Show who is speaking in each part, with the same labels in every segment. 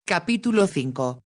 Speaker 1: Capítulo 5.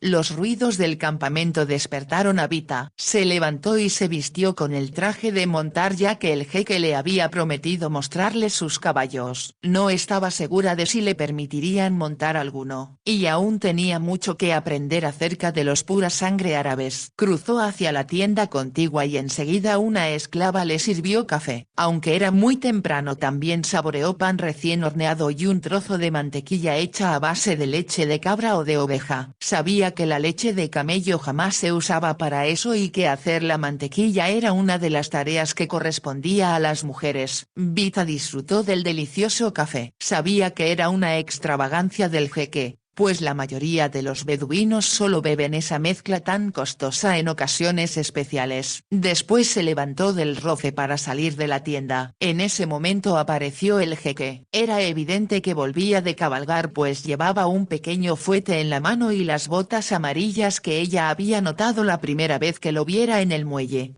Speaker 1: Los ruidos del campamento despertaron a Vita. Se levantó y se vistió con el traje de montar ya que el jeque le había prometido mostrarle sus caballos. No estaba segura de si le permitirían montar alguno, y aún tenía mucho que aprender acerca de los pura sangre árabes. Cruzó hacia la tienda contigua y enseguida una esclava le sirvió café. Aunque era muy temprano, también saboreó pan recién horneado y un trozo de mantequilla hecha a base de leche de cabra o de oveja. Sabía que la leche de camello jamás se usaba para eso y que hacer la mantequilla era una de las tareas que correspondía a las mujeres. Vita disfrutó del delicioso café. Sabía que era una extravagancia del jeque, pues la mayoría de los beduinos solo beben esa mezcla tan costosa en ocasiones especiales. Después se levantó del roce para salir de la tienda. En ese momento apareció el jeque. Era evidente que volvía de cabalgar, pues llevaba un pequeño fuete en la mano y las botas amarillas que ella había notado la primera vez que lo viera en el muelle.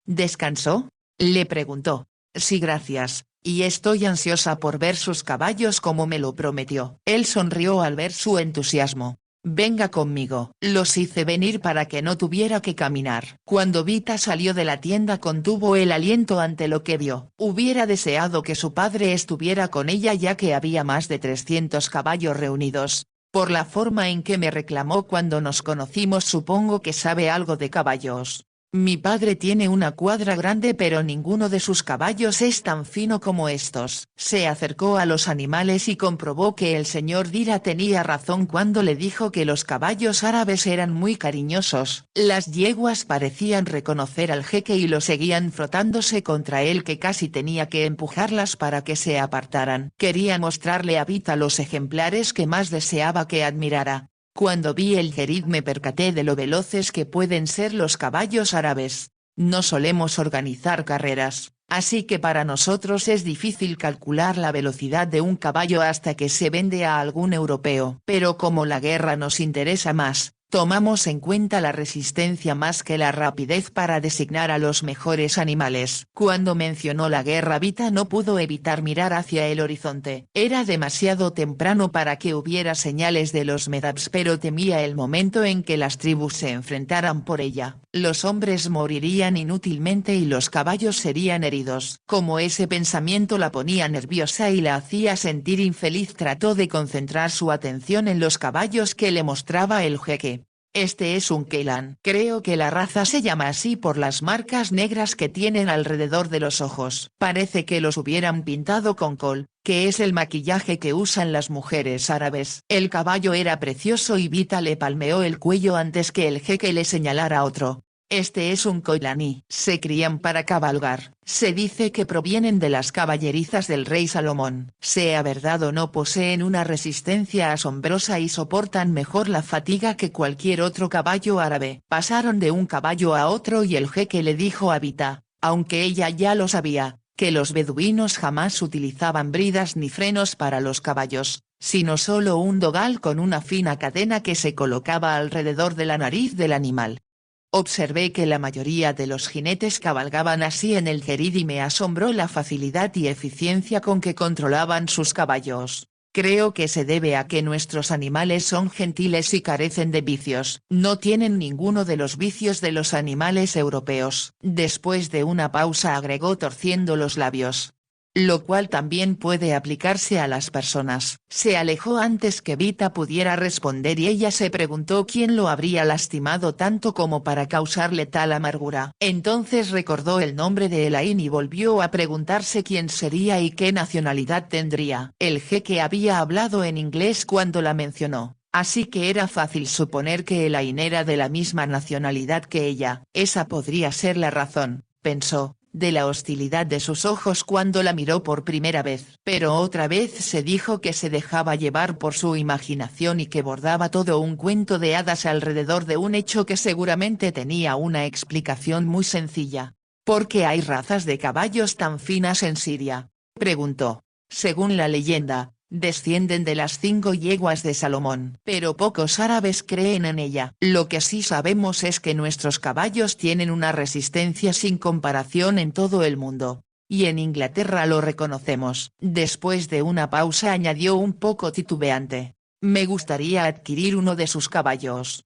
Speaker 1: ¿Descansó?, le preguntó. Sí, gracias. Y estoy ansiosa por ver sus caballos como me lo prometió. Él sonrió al ver su entusiasmo. Venga conmigo. Los hice venir para que no tuviera que caminar. Cuando Vita salió de la tienda contuvo el aliento ante lo que vio. Hubiera deseado que su padre estuviera con ella ya que había más de 300 caballos reunidos. Por la forma en que me reclamó cuando nos conocimos supongo que sabe algo de caballos. Mi padre tiene una cuadra grande pero ninguno de sus caballos es tan fino como estos. Se acercó a los animales y comprobó que el señor Dira tenía razón cuando le dijo que los caballos árabes eran muy cariñosos. Las yeguas parecían reconocer al jeque y lo seguían frotándose contra él, que casi tenía que empujarlas para que se apartaran. Quería mostrarle a Vita los ejemplares que más deseaba que admirara. Cuando vi el jerid me percaté de lo veloces que pueden ser los caballos árabes. No solemos organizar carreras, así que para nosotros es difícil calcular la velocidad de un caballo hasta que se vende a algún europeo. Pero como la guerra nos interesa más, tomamos en cuenta la resistencia más que la rapidez para designar a los mejores animales. Cuando mencionó la guerra, Vita no pudo evitar mirar hacia el horizonte. Era demasiado temprano para que hubiera señales de los Medabs, pero temía el momento en que las tribus se enfrentaran por ella. Los hombres morirían inútilmente y los caballos serían heridos. Como ese pensamiento la ponía nerviosa y la hacía sentir infeliz, trató de concentrar su atención en los caballos que le mostraba el jeque. Este es un Keilan. Creo que la raza se llama así por las marcas negras que tienen alrededor de los ojos. Parece que los hubieran pintado con col, que es el maquillaje que usan las mujeres árabes. El caballo era precioso y Vita le palmeó el cuello antes que el jeque le señalara otro. Este es un Koilani. Se crían para cabalgar. Se dice que provienen de las caballerizas del rey Salomón. Sea verdad o no, poseen una resistencia asombrosa y soportan mejor la fatiga que cualquier otro caballo árabe. Pasaron de un caballo a otro y el jeque le dijo a Vita, aunque ella ya lo sabía, que los beduinos jamás utilizaban bridas ni frenos para los caballos, sino solo un dogal con una fina cadena que se colocaba alrededor de la nariz del animal. Observé que la mayoría de los jinetes cabalgaban así en el jerid y me asombró la facilidad y eficiencia con que controlaban sus caballos. Creo que se debe a que nuestros animales son gentiles y carecen de vicios. No tienen ninguno de los vicios de los animales europeos. Después de una pausa agregó torciendo los labios. Lo cual también puede aplicarse a las personas. Se alejó antes que Vita pudiera responder y ella se preguntó quién lo habría lastimado tanto como para causarle tal amargura. Entonces recordó el nombre de Elaine y volvió a preguntarse quién sería y qué nacionalidad tendría. El jeque había hablado en inglés cuando la mencionó, así que era fácil suponer que Elaine era de la misma nacionalidad que ella. Esa podría ser la razón, pensó, de la hostilidad de sus ojos cuando la miró por primera vez. Pero otra vez se dijo que se dejaba llevar por su imaginación y que bordaba todo un cuento de hadas alrededor de un hecho que seguramente tenía una explicación muy sencilla. ¿Por qué hay razas de caballos tan finas en Siria?, preguntó. Según la leyenda, descienden de las 5 yeguas de Salomón. Pero pocos árabes creen en ella. Lo que sí sabemos es que nuestros caballos tienen una resistencia sin comparación en todo el mundo. Y en Inglaterra lo reconocemos. Después de una pausa añadió un poco titubeante. Me gustaría adquirir uno de sus caballos.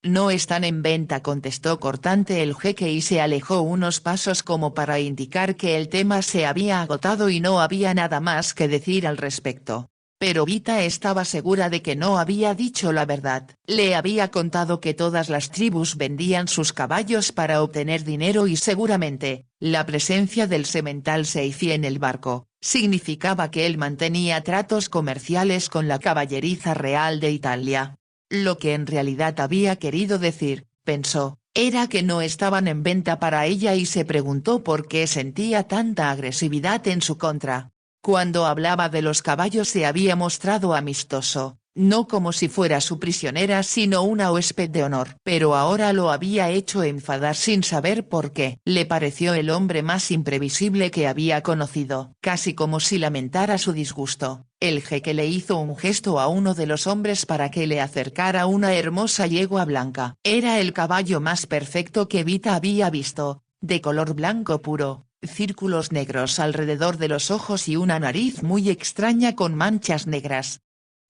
Speaker 1: No están en venta, contestó cortante el jeque y se alejó unos pasos como para indicar que el tema se había agotado y no había nada más que decir al respecto. Pero Vita estaba segura de que no había dicho la verdad. Le había contado que todas las tribus vendían sus caballos para obtener dinero y seguramente, la presencia del semental Seifi en el barco, significaba que él mantenía tratos comerciales con la caballeriza real de Italia. Lo que en realidad había querido decir, pensó, era que no estaban en venta para ella y se preguntó por qué sentía tanta agresividad en su contra. Cuando hablaba de los caballos se había mostrado amistoso, no como si fuera su prisionera sino una huésped de honor. Pero ahora lo había hecho enfadar sin saber por qué. Le pareció el hombre más imprevisible que había conocido. Casi como si lamentara su disgusto, el jeque le hizo un gesto a uno de los hombres para que le acercara una hermosa yegua blanca. Era el caballo más perfecto que Vita había visto, de color blanco puro, círculos negros alrededor de los ojos y una nariz muy extraña con manchas negras.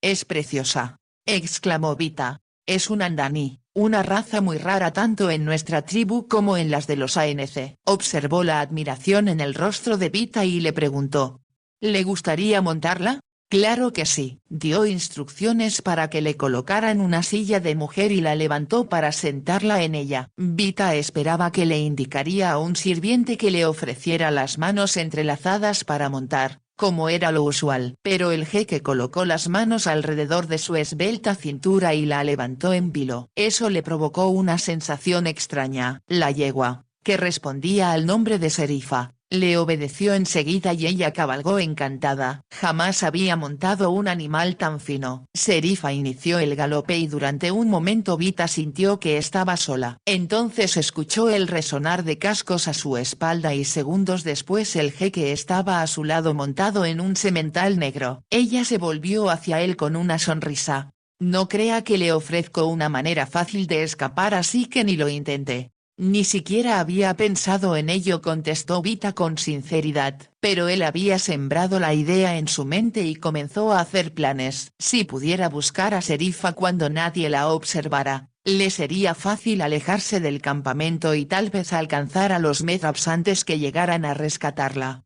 Speaker 1: «Es preciosa», exclamó Vita. «Es un Andani, una raza muy rara tanto en nuestra tribu como en las de los ANC». Observó la admiración en el rostro de Vita y le preguntó. «¿Le gustaría montarla?» «Claro que sí». Dio instrucciones para que le colocaran una silla de mujer y la levantó para sentarla en ella. Vita esperaba que le indicaría a un sirviente que le ofreciera las manos entrelazadas para montar, como era lo usual. Pero el jeque colocó las manos alrededor de su esbelta cintura y la levantó en vilo. Eso le provocó una sensación extraña. La yegua, que respondía al nombre de Serifa, le obedeció enseguida y ella cabalgó encantada. Jamás había montado un animal tan fino. Serifa inició el galope y durante un momento Vita sintió que estaba sola. Entonces escuchó el resonar de cascos a su espalda y segundos después el jeque estaba a su lado montado en un semental negro. Ella se volvió hacia él con una sonrisa. «No crea que le ofrezco una manera fácil de escapar así que ni lo intente». «Ni siquiera había pensado en ello», contestó Vita con sinceridad. Pero él había sembrado la idea en su mente y comenzó a hacer planes. Si pudiera buscar a Serifa cuando nadie la observara, le sería fácil alejarse del campamento y tal vez alcanzar a los Metraps antes que llegaran a rescatarla.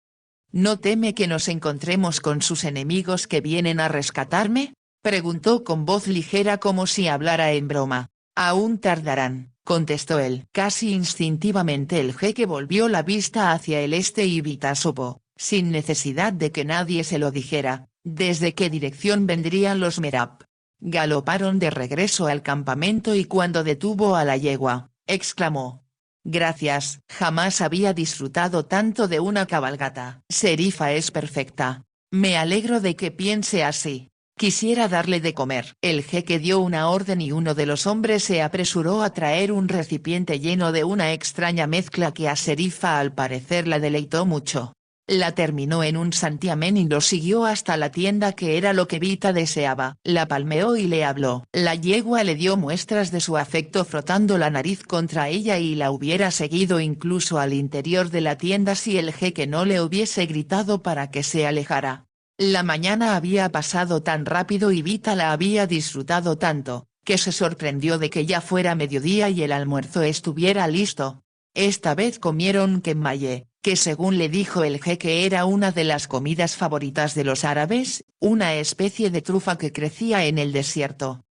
Speaker 1: «¿No teme que nos encontremos con sus enemigos que vienen a rescatarme?», preguntó con voz ligera como si hablara en broma. «Aún tardarán», contestó él. Casi instintivamente el jeque volvió la vista hacia el este y Vita supo, sin necesidad de que nadie se lo dijera, desde qué dirección vendrían los Merab. Galoparon de regreso al campamento y cuando detuvo a la yegua, exclamó. «Gracias». Jamás había disfrutado tanto de una cabalgata. «Serifa es perfecta. Me alegro de que piense así. Quisiera darle de comer». El jeque dio una orden y uno de los hombres se apresuró a traer un recipiente lleno de una extraña mezcla que a Serifa al parecer la deleitó mucho. La terminó en un santiamén y lo siguió hasta la tienda que era lo que Vita deseaba. La palmeó y le habló. La yegua le dio muestras de su afecto frotando la nariz contra ella y la hubiera seguido incluso al interior de la tienda si el jeque no le hubiese gritado para que se alejara. La mañana había pasado tan rápido y Vita la había disfrutado tanto, que se sorprendió de que ya fuera mediodía y el almuerzo estuviera listo. Esta vez comieron kemmaye, que según le dijo el jeque era una de las comidas favoritas de los árabes, una especie de trufa que crecía en el desierto.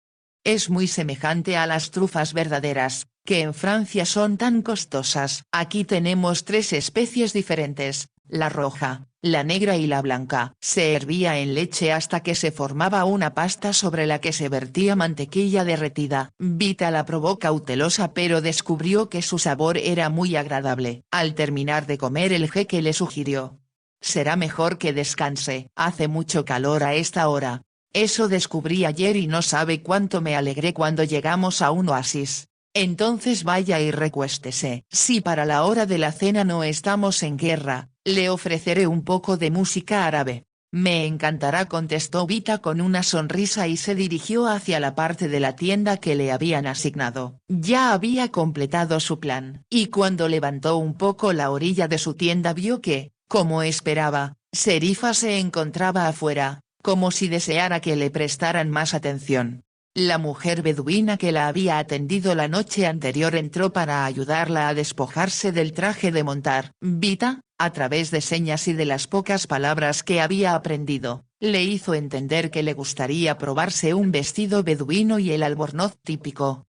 Speaker 1: Es muy semejante a las trufas verdaderas, que en Francia son tan costosas. Aquí tenemos 3 especies diferentes, la roja, la negra y la blanca. Se hervía en leche hasta que se formaba una pasta sobre la que se vertía mantequilla derretida. Vita la probó cautelosa pero descubrió que su sabor era muy agradable. Al terminar de comer el jeque le sugirió. «Será mejor que descanse. Hace mucho calor a esta hora. Eso descubrí ayer y no sabe cuánto me alegré cuando llegamos a un oasis. Entonces vaya y recuéstese. Si para la hora de la cena no estamos en guerra, le ofreceré un poco de música árabe». «Me encantará», contestó Vita con una sonrisa y se dirigió hacia la parte de la tienda que le habían asignado. Ya había completado su plan, y cuando levantó un poco la orilla de su tienda vio que, como esperaba, Serifa se encontraba afuera, como si deseara que le prestaran más atención. La mujer beduina que la había atendido la noche anterior entró para ayudarla a despojarse del traje de montar. Vita, a través de señas y de las pocas palabras que había aprendido, le hizo entender que le gustaría probarse un vestido beduino y el albornoz típico.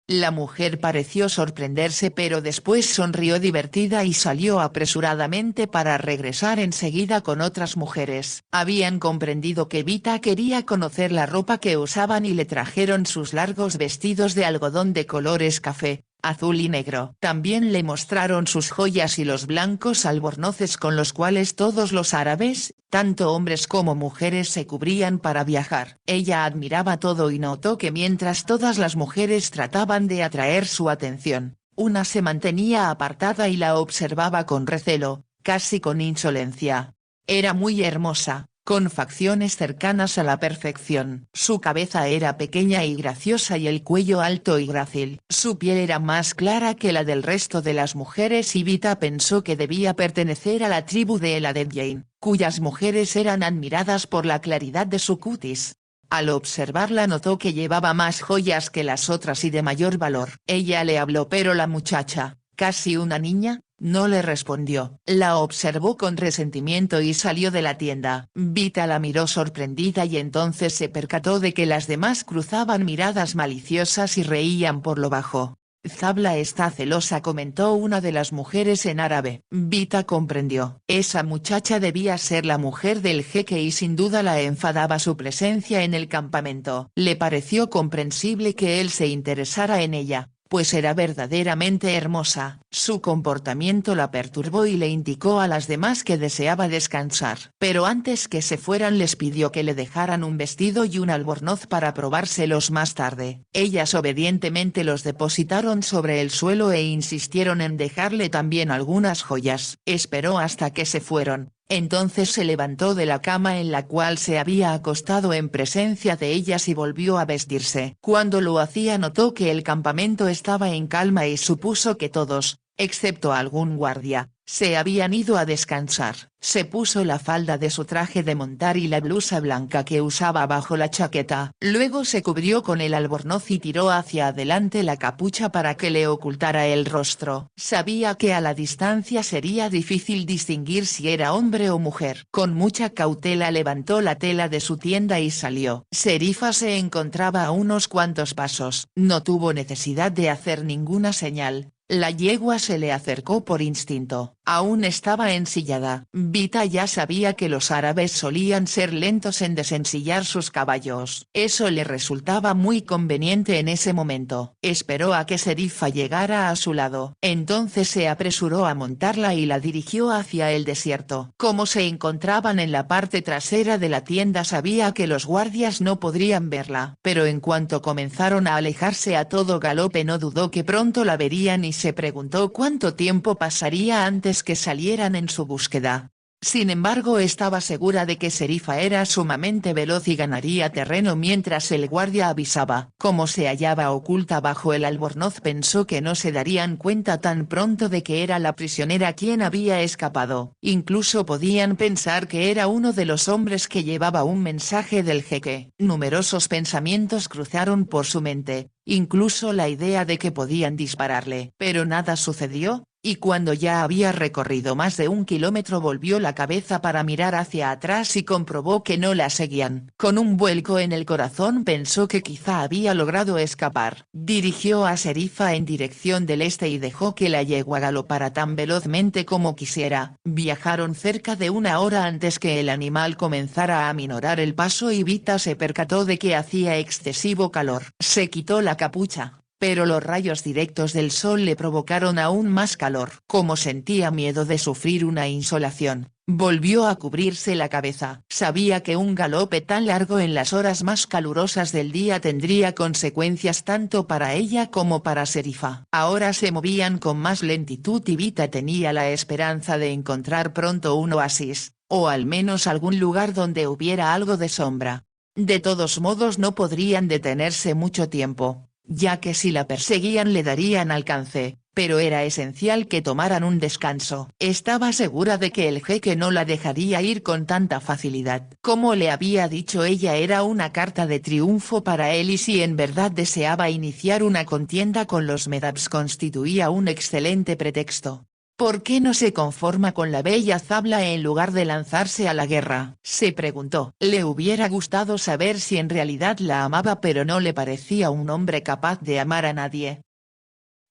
Speaker 1: La mujer pareció sorprenderse pero después sonrió divertida y salió apresuradamente para regresar enseguida con otras mujeres. Habían comprendido que Vita quería conocer la ropa que usaban y le trajeron sus largos vestidos de algodón de colores café, azul y negro. También le mostraron sus joyas y los blancos albornoces con los cuales todos los árabes, tanto hombres como mujeres se cubrían para viajar. Ella admiraba todo y notó que mientras todas las mujeres trataban de atraer su atención, una se mantenía apartada y la observaba con recelo, casi con insolencia. Era muy hermosa, con facciones cercanas a la perfección. Su cabeza era pequeña y graciosa y el cuello alto y grácil. Su piel era más clara que la del resto de las mujeres y Vita pensó que debía pertenecer a la tribu de Eladedjain, cuyas mujeres eran admiradas por la claridad de su cutis. Al observarla notó que llevaba más joyas que las otras y de mayor valor. Ella le habló pero la muchacha, casi una niña, no le respondió. La observó con resentimiento y salió de la tienda. Vita la miró sorprendida y entonces se percató de que las demás cruzaban miradas maliciosas y reían por lo bajo. Zabla está celosa, comentó una de las mujeres en árabe. Vita comprendió. Esa muchacha debía ser la mujer del jeque y sin duda la enfadaba su presencia en el campamento. Le pareció comprensible que él se interesara en ella, pues era verdaderamente hermosa. Su comportamiento la perturbó y le indicó a las demás que deseaba descansar. Pero antes que se fueran les pidió que le dejaran un vestido y un albornoz para probárselos más tarde. Ellas obedientemente los depositaron sobre el suelo e insistieron en dejarle también algunas joyas. Esperó hasta que se fueron. Entonces se levantó de la cama en la cual se había acostado en presencia de ellas y volvió a vestirse. Cuando lo hacía notó que el campamento estaba en calma y supuso que todos, excepto algún guardia, se habían ido a descansar. Se puso la falda de su traje de montar y la blusa blanca que usaba bajo la chaqueta. Luego se cubrió con el albornoz y tiró hacia adelante la capucha para que le ocultara el rostro. Sabía que a la distancia sería difícil distinguir si era hombre o mujer. Con mucha cautela levantó la tela de su tienda y salió. Serifa se encontraba a unos cuantos pasos. No tuvo necesidad de hacer ninguna señal. La yegua se le acercó por instinto. Aún estaba ensillada. Vita ya sabía que los árabes solían ser lentos en desensillar sus caballos. Eso le resultaba muy conveniente en ese momento. Esperó a que Serifa llegara a su lado. Entonces se apresuró a montarla y la dirigió hacia el desierto. Como se encontraban en la parte trasera de la tienda sabía que los guardias no podrían verla. Pero en cuanto comenzaron a alejarse a todo galope no dudó que pronto la verían y se preguntó cuánto tiempo pasaría antes que salieran en su búsqueda. Sin embargo estaba segura de que Serifa era sumamente veloz y ganaría terreno mientras el guardia avisaba. Como se hallaba oculta bajo el albornoz pensó que no se darían cuenta tan pronto de que era la prisionera quien había escapado. Incluso podían pensar que era uno de los hombres que llevaba un mensaje del jeque. Numerosos pensamientos cruzaron por su mente, incluso la idea de que podían dispararle. Pero nada sucedió. Y cuando ya había recorrido más de 1 kilómetro volvió la cabeza para mirar hacia atrás y comprobó que no la seguían. Con un vuelco en el corazón pensó que quizá había logrado escapar. Dirigió a Serifa en dirección del este y dejó que la yegua galopara tan velozmente como quisiera. Viajaron cerca de 1 hora antes que el animal comenzara a aminorar el paso y Vita se percató de que hacía excesivo calor. Se quitó la capucha, pero los rayos directos del sol le provocaron aún más calor. Como sentía miedo de sufrir una insolación, volvió a cubrirse la cabeza. Sabía que un galope tan largo en las horas más calurosas del día tendría consecuencias tanto para ella como para Serifa. Ahora se movían con más lentitud y Vita tenía la esperanza de encontrar pronto un oasis, o al menos algún lugar donde hubiera algo de sombra. De todos modos no podrían detenerse mucho tiempo, ya que si la perseguían le darían alcance. pero era esencial que tomaran un descanso. Estaba segura de que el jeque no la dejaría ir con tanta facilidad. Como le había dicho ella, era una carta de triunfo para él, y si en verdad deseaba iniciar una contienda con los Medavs constituía un excelente pretexto. ¿Por qué no se conforma con la bella Zabla en lugar de lanzarse a la guerra?, se preguntó. Le hubiera gustado saber si en realidad la amaba, pero no le parecía un hombre capaz de amar a nadie.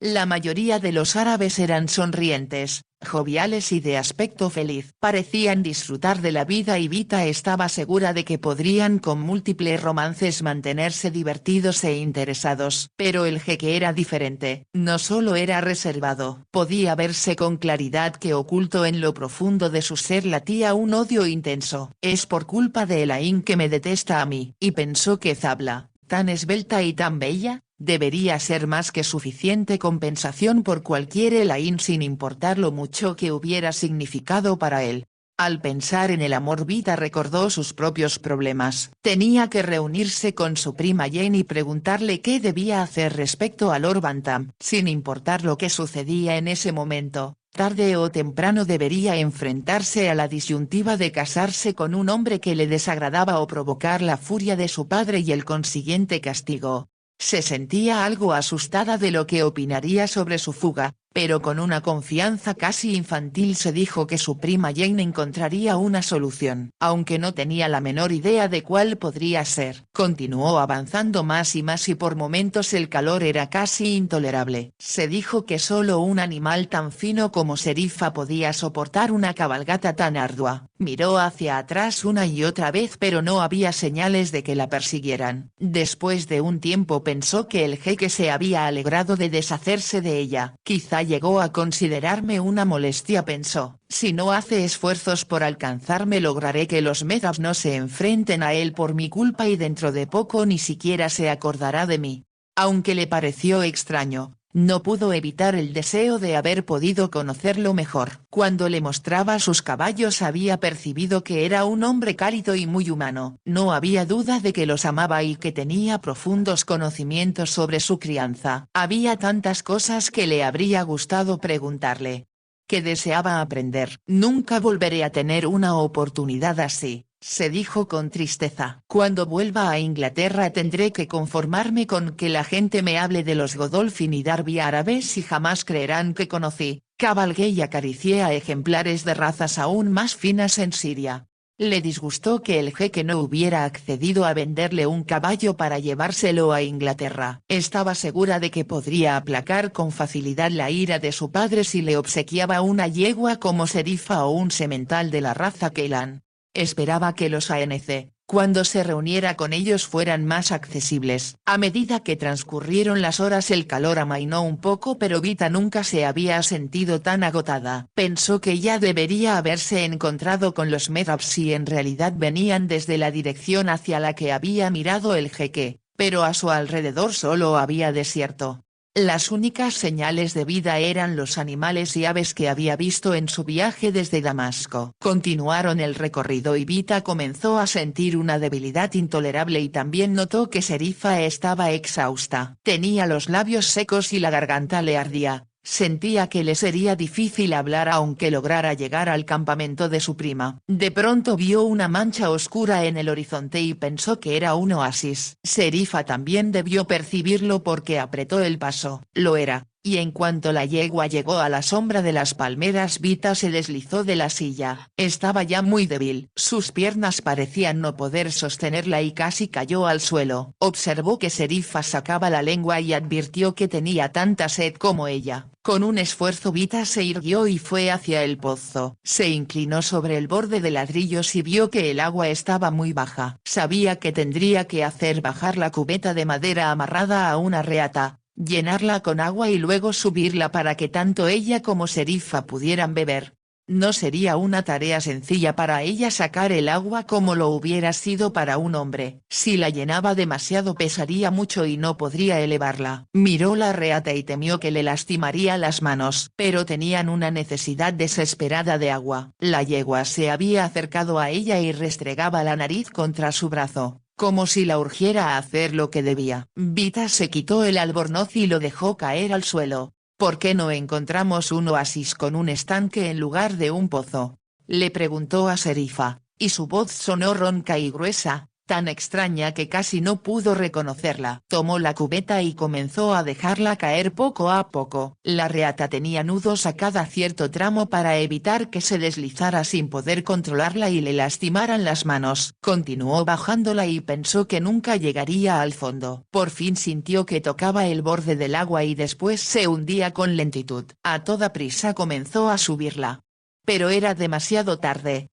Speaker 1: La mayoría de los árabes eran sonrientes, joviales y de aspecto feliz. Parecían disfrutar de la vida y Vita estaba segura de que podrían con múltiples romances mantenerse divertidos e interesados. Pero el jeque era diferente, no solo era reservado, podía verse con claridad que oculto en lo profundo de su ser latía un odio intenso. Es por culpa de Elaine que me detesta a mí, y pensó que Zabla, tan esbelta y tan bella, debería ser más que suficiente compensación por cualquier Elaine, sin importar lo mucho que hubiera significado para él. Al pensar en el amor, Vita recordó sus propios problemas. Tenía que reunirse con su prima Jane y preguntarle qué debía hacer respecto a Lord Bantam. Sin importar lo que sucedía en ese momento, tarde o temprano debería enfrentarse a la disyuntiva de casarse con un hombre que le desagradaba o provocar la furia de su padre y el consiguiente castigo. Se sentía algo asustada de lo que opinaría sobre su fuga, pero con una confianza casi infantil se dijo que su prima Jane encontraría una solución. Aunque no tenía la menor idea de cuál podría ser. Continuó avanzando más y más y por momentos el calor era casi intolerable. Se dijo que solo un animal tan fino como Serifa podía soportar una cabalgata tan ardua. Miró hacia atrás una y otra vez, pero no había señales de que la persiguieran. Después de un tiempo pensó que el jeque se había alegrado de deshacerse de ella. Quizá llegó a considerarme una molestia, pensó. Si no hace esfuerzos por alcanzarme, lograré que los Medavs no se enfrenten a él por mi culpa y dentro de poco ni siquiera se acordará de mí. Aunque le pareció extraño, no pudo evitar el deseo de haber podido conocerlo mejor. Cuando le mostraba sus caballos había percibido que era un hombre cálido y muy humano. No había duda de que los amaba y que tenía profundos conocimientos sobre su crianza. Había tantas cosas que le habría gustado preguntarle, que deseaba aprender. Nunca volveré a tener una oportunidad así, se dijo con tristeza. Cuando vuelva a Inglaterra tendré que conformarme con que la gente me hable de los Godolphin y Darby árabes y jamás creerán que conocí, cabalgué y acaricié a ejemplares de razas aún más finas en Siria. Le disgustó que el jeque no hubiera accedido a venderle un caballo para llevárselo a Inglaterra. Estaba segura de que podría aplacar con facilidad la ira de su padre si le obsequiaba una yegua como Serifa o un semental de la raza Keilan. Esperaba que los ANC, cuando se reuniera con ellos, fueran más accesibles. A medida que transcurrieron las horas el calor amainó un poco, pero Vita nunca se había sentido tan agotada. Pensó que ya debería haberse encontrado con los Medavs si en realidad venían desde la dirección hacia la que había mirado el jeque, pero a su alrededor solo había desierto. Las únicas señales de vida eran los animales y aves que había visto en su viaje desde Damasco. Continuaron el recorrido y Vita comenzó a sentir una debilidad intolerable y también notó que Serifa estaba exhausta. Tenía los labios secos y la garganta le ardía. Sentía que le sería difícil hablar aunque lograra llegar al campamento de su prima. De pronto vio una mancha oscura en el horizonte y pensó que era un oasis. Serifa también debió percibirlo porque apretó el paso. Lo era, y en cuanto la yegua llegó a la sombra de las palmeras, Vita se deslizó de la silla. Estaba ya muy débil. Sus piernas parecían no poder sostenerla y casi cayó al suelo. Observó que Serifa sacaba la lengua y advirtió que tenía tanta sed como ella. Con un esfuerzo Vita se irguió y fue hacia el pozo. Se inclinó sobre el borde de ladrillos y vio que el agua estaba muy baja. Sabía que tendría que hacer bajar la cubeta de madera amarrada a una reata, llenarla con agua y luego subirla para que tanto ella como Serifa pudieran beber. No sería una tarea sencilla para ella sacar el agua como lo hubiera sido para un hombre. Si la llenaba demasiado pesaría mucho y no podría elevarla. Miró la reata y temió que le lastimaría las manos. Pero tenían una necesidad desesperada de agua. La yegua se había acercado a ella y restregaba la nariz contra su brazo, como si la urgiera a hacer lo que debía. Vita se quitó el albornoz y lo dejó caer al suelo. ¿Por qué no encontramos un oasis con un estanque en lugar de un pozo? Le preguntó a Serifa, y su voz sonó ronca y gruesa, tan extraña que casi no pudo reconocerla. Tomó la cubeta y comenzó a dejarla caer poco a poco. La reata tenía nudos a cada cierto tramo para evitar que se deslizara sin poder controlarla y le lastimaran las manos. Continuó bajándola y pensó que nunca llegaría al fondo. Por fin sintió que tocaba el borde del agua y después se hundía con lentitud. A toda prisa comenzó a subirla. Pero era demasiado tarde.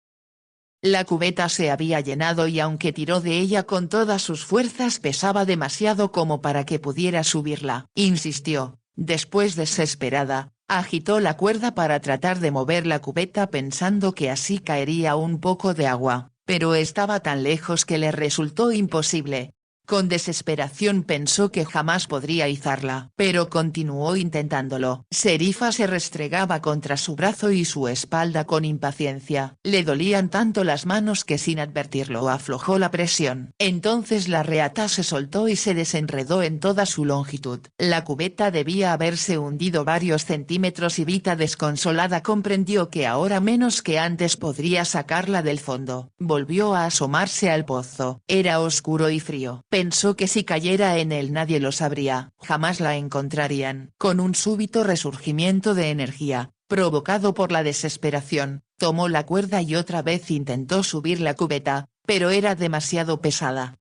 Speaker 1: La cubeta se había llenado y aunque tiró de ella con todas sus fuerzas pesaba demasiado como para que pudiera subirla. Insistió, después desesperada, agitó la cuerda para tratar de mover la cubeta pensando que así caería un poco de agua, pero estaba tan lejos que le resultó imposible. Con desesperación pensó que jamás podría izarla, pero continuó intentándolo. Serifa se restregaba contra su brazo y su espalda con impaciencia. Le dolían tanto las manos que sin advertirlo aflojó la presión. Entonces la reata se soltó y se desenredó en toda su longitud. La cubeta debía haberse hundido varios centímetros y Vita desconsolada comprendió que ahora menos que antes podría sacarla del fondo. Volvió a asomarse al pozo. Era oscuro y frío. Pensó que si cayera en él nadie lo sabría, jamás la encontrarían. Con un súbito resurgimiento de energía, provocado por la desesperación, tomó la cuerda y otra vez intentó subir la cubeta, pero era demasiado pesada.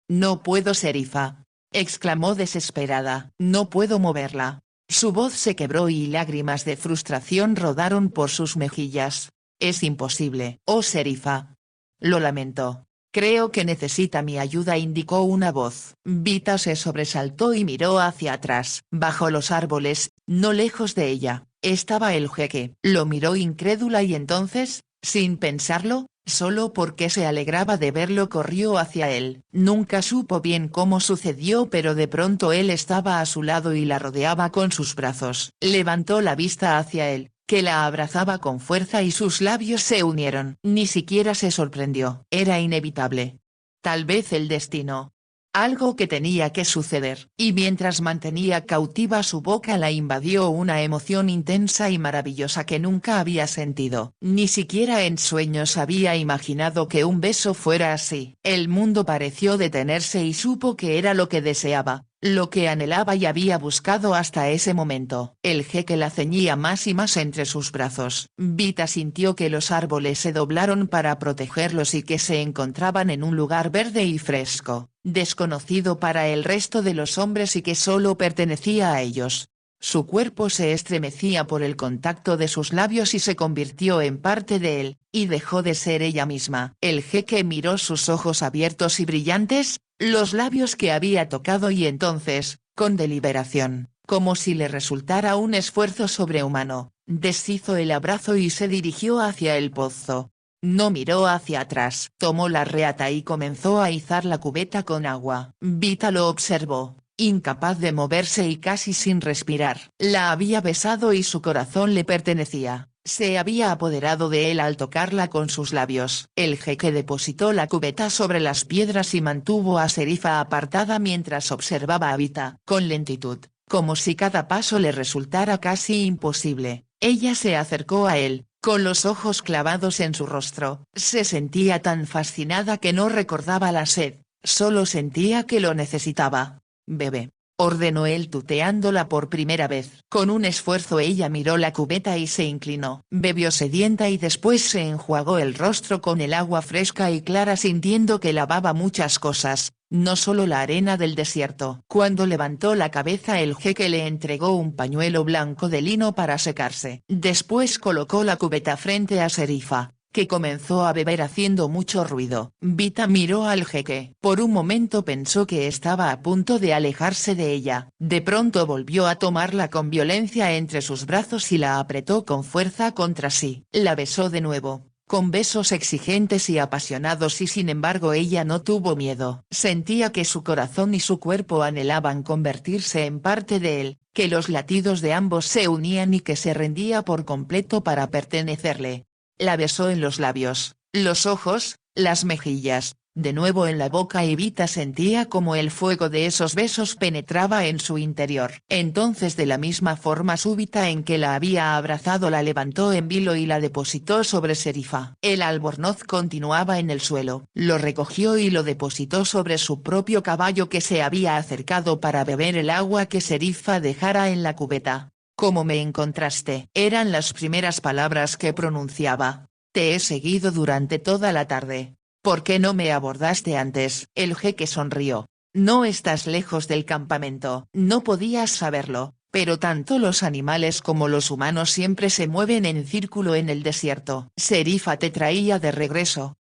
Speaker 1: «No puedo, Serifa», exclamó desesperada. «No puedo moverla». Su voz se quebró y lágrimas de frustración rodaron por sus mejillas. «Es imposible, oh Serifa. Lo lamento. Creo que necesita mi ayuda», indicó una voz. Vita se sobresaltó y miró hacia atrás. Bajo los árboles, no lejos de ella, estaba el jeque. Lo miró incrédula y entonces, sin pensarlo, solo porque se alegraba de verlo corrió hacia él. Nunca supo bien cómo sucedió pero de pronto él estaba a su lado y la rodeaba con sus brazos. Levantó la vista hacia él, que la abrazaba con fuerza y sus labios se unieron. Ni siquiera se sorprendió. Era inevitable. Tal vez el destino. Algo que tenía que suceder. Y mientras mantenía cautiva su boca la invadió una emoción intensa y maravillosa que nunca había sentido. Ni siquiera en sueños había imaginado que un beso fuera así. El mundo pareció detenerse y supo que era lo que deseaba, lo que anhelaba y había buscado hasta ese momento. El jeque la ceñía más y más entre sus brazos. Vita sintió que los árboles se doblaron para protegerlos y que se encontraban en un lugar verde y fresco, desconocido para el resto de los hombres y que solo pertenecía a ellos. Su cuerpo se estremecía por el contacto de sus labios y se convirtió en parte de él, y dejó de ser ella misma. El jeque miró sus ojos abiertos y brillantes, los labios que había tocado y entonces, con deliberación, como si le resultara un esfuerzo sobrehumano, deshizo el abrazo y se dirigió hacia el pozo. No miró hacia atrás. Tomó la reata y comenzó a izar la cubeta con agua. Vita lo observó, incapaz de moverse y casi sin respirar. La había besado y su corazón le pertenecía. Se había apoderado de él al tocarla con sus labios. El jeque depositó la cubeta sobre las piedras y mantuvo a Serifa apartada mientras observaba a Vita. Con lentitud, como si cada paso le resultara casi imposible, ella se acercó a él, con los ojos clavados en su rostro. Se sentía tan fascinada que no recordaba la sed, solo sentía que lo necesitaba. «Bebe», ordenó él tuteándola por primera vez. Con un esfuerzo ella miró la cubeta y se inclinó. Bebió sedienta y después se enjuagó el rostro con el agua fresca y clara sintiendo que lavaba muchas cosas, no solo la arena del desierto. Cuando levantó la cabeza el jeque le entregó un pañuelo blanco de lino para secarse. Después colocó la cubeta frente a Serifa, que comenzó a beber haciendo mucho ruido. Vita miró al jeque. Por un momento pensó que estaba a punto de alejarse de ella. De pronto volvió a tomarla con violencia entre sus brazos y la apretó con fuerza contra sí. La besó de nuevo, con besos exigentes y apasionados y sin embargo ella no tuvo miedo. Sentía que su corazón y su cuerpo anhelaban convertirse en parte de él, que los latidos de ambos se unían y que se rendía por completo para pertenecerle. La besó en los labios, los ojos, las mejillas, de nuevo en la boca y Vita sentía como el fuego de esos besos penetraba en su interior. Entonces de la misma forma súbita en que la había abrazado la levantó en vilo y la depositó sobre Serifa. El albornoz continuaba en el suelo, lo recogió y lo depositó sobre su propio caballo que se había acercado para beber el agua que Serifa dejara en la cubeta. «¿Cómo me encontraste?», eran las primeras palabras que pronunciaba. «Te he seguido durante toda la tarde. ¿Por qué no me abordaste antes?». El jeque sonrió. «No estás lejos del campamento. No podías saberlo, pero tanto los animales como los humanos siempre se mueven en círculo en el desierto». Serifa te traía de regreso.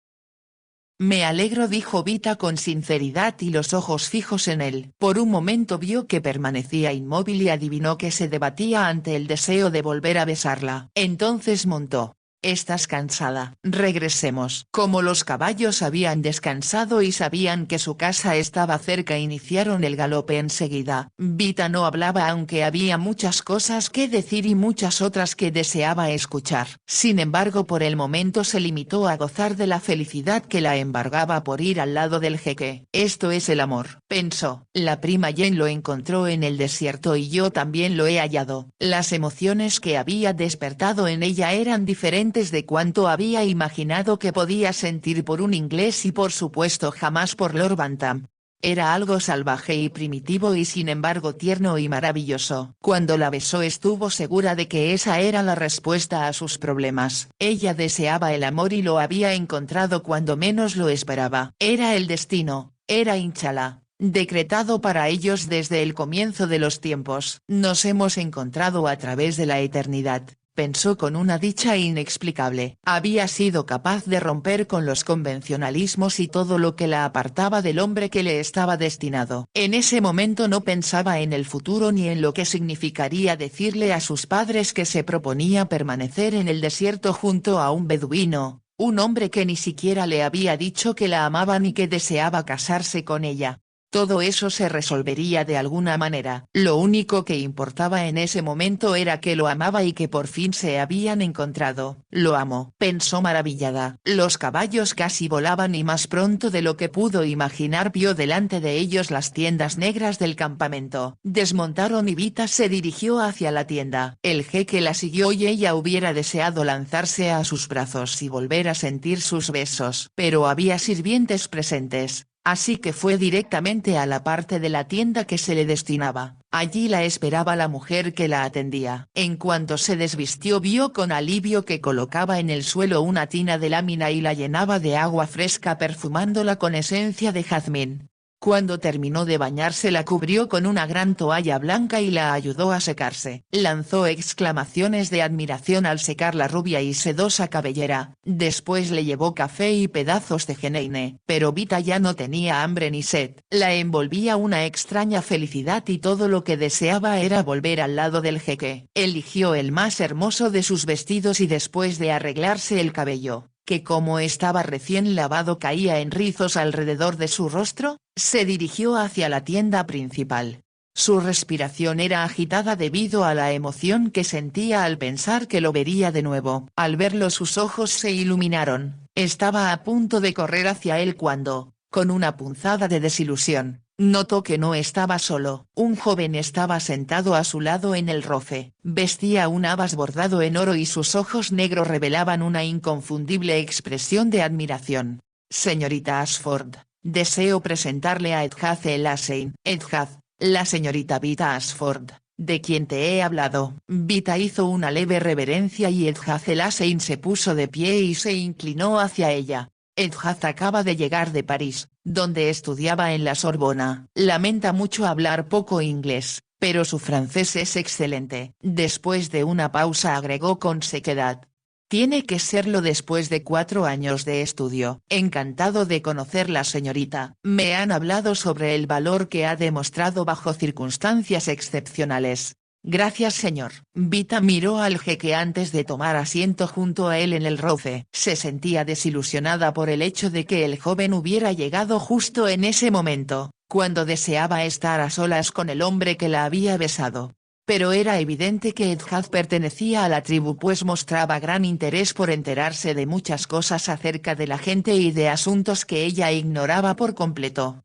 Speaker 1: «Me alegro», dijo Vita con sinceridad y los ojos fijos en él. Por un momento vio que permanecía inmóvil y adivinó que se debatía ante el deseo de volver a besarla. Entonces montó. «Estás cansada. Regresemos». Como los caballos habían descansado y sabían que su casa estaba cerca iniciaron el galope enseguida. Vita no hablaba aunque había muchas cosas que decir y muchas otras que deseaba escuchar. Sin embargo por el momento se limitó a gozar de la felicidad que la embargaba por ir al lado del jeque. «Esto es el amor», pensó. «La prima Jen lo encontró en el desierto y yo también lo he hallado». Las emociones que había despertado en ella eran diferentes de cuanto había imaginado que podía sentir por un inglés y por supuesto jamás por Lord Bantam. Era algo salvaje y primitivo y sin embargo tierno y maravilloso. Cuando la besó estuvo segura de que esa era la respuesta a sus problemas. Ella deseaba el amor y lo había encontrado cuando menos lo esperaba. Era el destino, era Inshallah, decretado para ellos desde el comienzo de los tiempos. Nos hemos encontrado a través de la eternidad, pensó con una dicha inexplicable. Había sido capaz de romper con los convencionalismos y todo lo que la apartaba del hombre que le estaba destinado. En ese momento no pensaba en el futuro ni en lo que significaría decirle a sus padres que se proponía permanecer en el desierto junto a un beduino, un hombre que ni siquiera le había dicho que la amaba ni que deseaba casarse con ella. Todo eso se resolvería de alguna manera. Lo único que importaba en ese momento era que lo amaba y que por fin se habían encontrado. «Lo amo», pensó maravillada. Los caballos casi volaban y más pronto de lo que pudo imaginar vio delante de ellos las tiendas negras del campamento. Desmontaron y Vita se dirigió hacia la tienda. El jeque la siguió y ella hubiera deseado lanzarse a sus brazos y volver a sentir sus besos. Pero había sirvientes presentes. Así que fue directamente a la parte de la tienda que se le destinaba. Allí la esperaba la mujer que la atendía. En cuanto se desvistió vio con alivio que colocaba en el suelo una tina de lámina y la llenaba de agua fresca perfumándola con esencia de jazmín. Cuando terminó de bañarse la cubrió con una gran toalla blanca y la ayudó a secarse. Lanzó exclamaciones de admiración al secar la rubia y sedosa cabellera. Después le llevó café y pedazos de geneine. Pero Vita ya no tenía hambre ni sed. La envolvía una extraña felicidad y todo lo que deseaba era volver al lado del jeque. Eligió el más hermoso de sus vestidos y después de arreglarse el cabello, que como estaba recién lavado caía en rizos alrededor de su rostro, se dirigió hacia la tienda principal. Su respiración era agitada debido a la emoción que sentía al pensar que lo vería de nuevo. Al verlo sus ojos se iluminaron. Estaba a punto de correr hacia él cuando, con una punzada de desilusión, notó que no estaba solo. Un joven estaba sentado a su lado en el rofe. Vestía un habas bordado en oro y sus ojos negros revelaban una inconfundible expresión de admiración. «Señorita Ashford, deseo presentarle a Edgaz el Hussein». «Edgaz, la señorita Vita Ashford, de quien te he hablado». Vita hizo una leve reverencia y Edgaz el Hussein se puso de pie y se inclinó hacia ella. Edgaz acaba de llegar de París, donde estudiaba en la Sorbona. Lamenta mucho hablar poco inglés, pero su francés es excelente. Después de una pausa agregó con sequedad. Tiene que serlo después de 4 años de estudio. Encantado de conocerla, señorita. Me han hablado sobre el valor que ha demostrado bajo circunstancias excepcionales. Gracias, señor». Vita miró al jeque antes de tomar asiento junto a él en el rofe. Se sentía desilusionada por el hecho de que el joven hubiera llegado justo en ese momento, cuando deseaba estar a solas con el hombre que la había besado. pero era evidente que Edhad pertenecía a la tribu pues mostraba gran interés por enterarse de muchas cosas acerca de la gente y de asuntos que ella ignoraba por completo.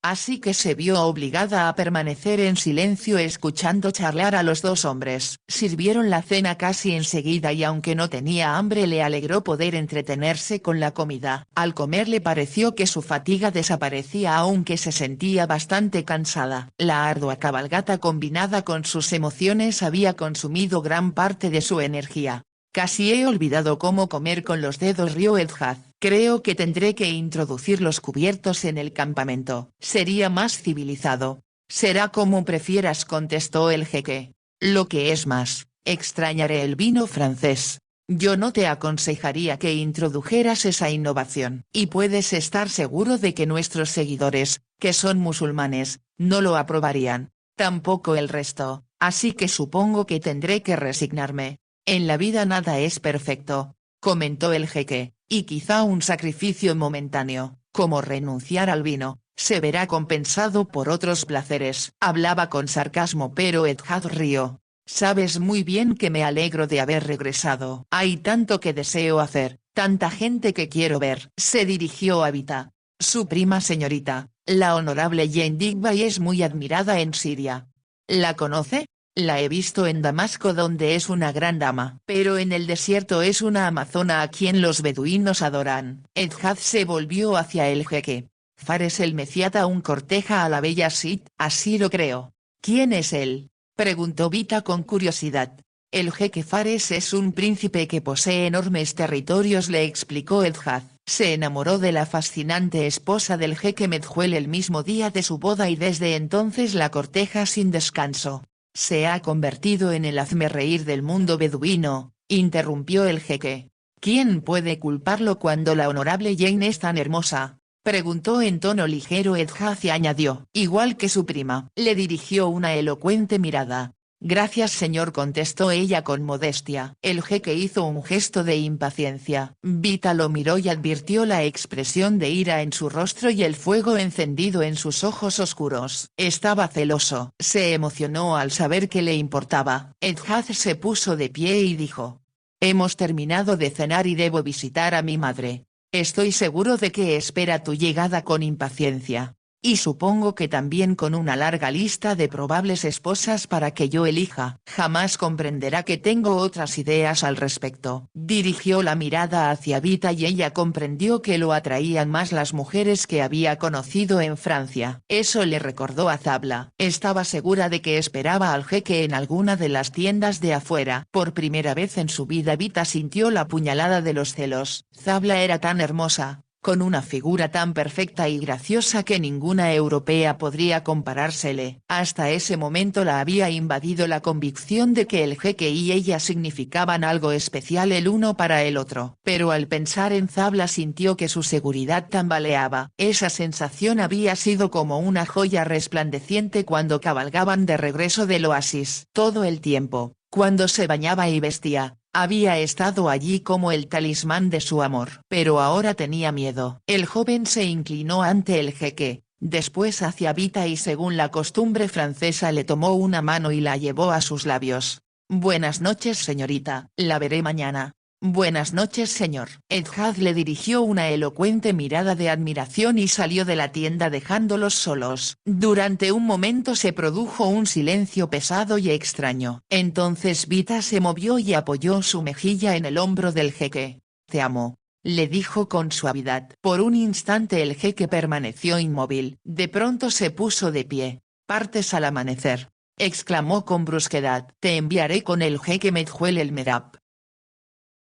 Speaker 1: Así que se vio obligada a permanecer en silencio escuchando charlar a los dos hombres. Sirvieron la cena casi enseguida y aunque no tenía hambre le alegró poder entretenerse con la comida. Al comer le pareció que su fatiga desaparecía aunque se sentía bastante cansada. La ardua cabalgata combinada con sus emociones había consumido gran parte de su energía. Casi he olvidado cómo comer con los dedos, rió Edhad. Creo que tendré que introducir los cubiertos en el campamento. Sería más civilizado. Será como prefieras, contestó el jeque. Lo que es más, extrañaré el vino francés. Yo no te aconsejaría que introdujeras esa innovación. Y puedes estar seguro de que nuestros seguidores, que son musulmanes, no lo aprobarían. Tampoco el resto, así que supongo que tendré que resignarme. En la vida nada es perfecto, comentó el jeque, y quizá un sacrificio momentáneo, como renunciar al vino, se verá compensado por otros placeres. Hablaba con sarcasmo pero Edhad rió. Sabes muy bien que me alegro de haber regresado. Hay tanto que deseo hacer, tanta gente que quiero ver. Se dirigió a Vita. Su prima señorita, la honorable Jane Digby es muy admirada en Siria. ¿La conoce? La he visto en Damasco donde es una gran dama. Pero en el desierto es una amazona a quien los beduinos adoran. Edhad se volvió hacia el jeque. Fares el Meciat aún corteja a la bella Sid. Así lo creo. ¿Quién es él? Preguntó Vita con curiosidad. El jeque Fares es un príncipe que posee enormes territorios, le explicó Edhad. Se enamoró de la fascinante esposa del jeque Medjuel el mismo día de su boda y desde entonces la corteja sin descanso. Se ha convertido en el hazmerreír del mundo beduino, interrumpió el jeque. ¿Quién puede culparlo cuando la honorable Jane es tan hermosa? Preguntó en tono ligero Edhad y añadió. Igual que su prima. Le dirigió una elocuente mirada. Gracias señor, contestó ella con modestia. El jeque hizo un gesto de impaciencia. Vita lo miró y advirtió la expresión de ira en su rostro y el fuego encendido en sus ojos oscuros. Estaba celoso. Se emocionó al saber que le importaba. Edhad se puso de pie y dijo. Hemos terminado de cenar y debo visitar a mi madre. Estoy seguro de que espera tu llegada con impaciencia. Y supongo que también con una larga lista de probables esposas para que yo elija. Jamás comprenderá que tengo otras ideas al respecto. Dirigió la mirada hacia Vita y ella comprendió que lo atraían más las mujeres que había conocido en Francia. Eso le recordó a Zabla. Estaba segura de que esperaba al jeque en alguna de las tiendas de afuera. Por primera vez en su vida Vita sintió la puñalada de los celos. Zabla era tan hermosa, con una figura tan perfecta y graciosa que ninguna europea podría comparársele. Hasta ese momento la había invadido la convicción de que el jeque y ella significaban algo especial el uno para el otro. Pero al pensar en Zabla sintió que su seguridad tambaleaba. Esa sensación había sido como una joya resplandeciente cuando cabalgaban de regreso del oasis. Todo el tiempo, cuando se bañaba y vestía, había estado allí como el talismán de su amor. Pero ahora tenía miedo. El joven se inclinó ante el jeque, después hacia Vita y según la costumbre francesa le tomó una mano y la llevó a sus labios. Buenas noches señorita, la veré mañana. Buenas noches señor. Edhad le dirigió una elocuente mirada de admiración y salió de la tienda dejándolos solos. Durante un momento se produjo un silencio pesado y extraño. Entonces Vita se movió y apoyó su mejilla en el hombro del jeque. Te amo, le dijo con suavidad. Por un instante el jeque permaneció inmóvil. De pronto se puso de pie. Partes al amanecer, exclamó con brusquedad. Te enviaré con el jeque Medjuel el Merab.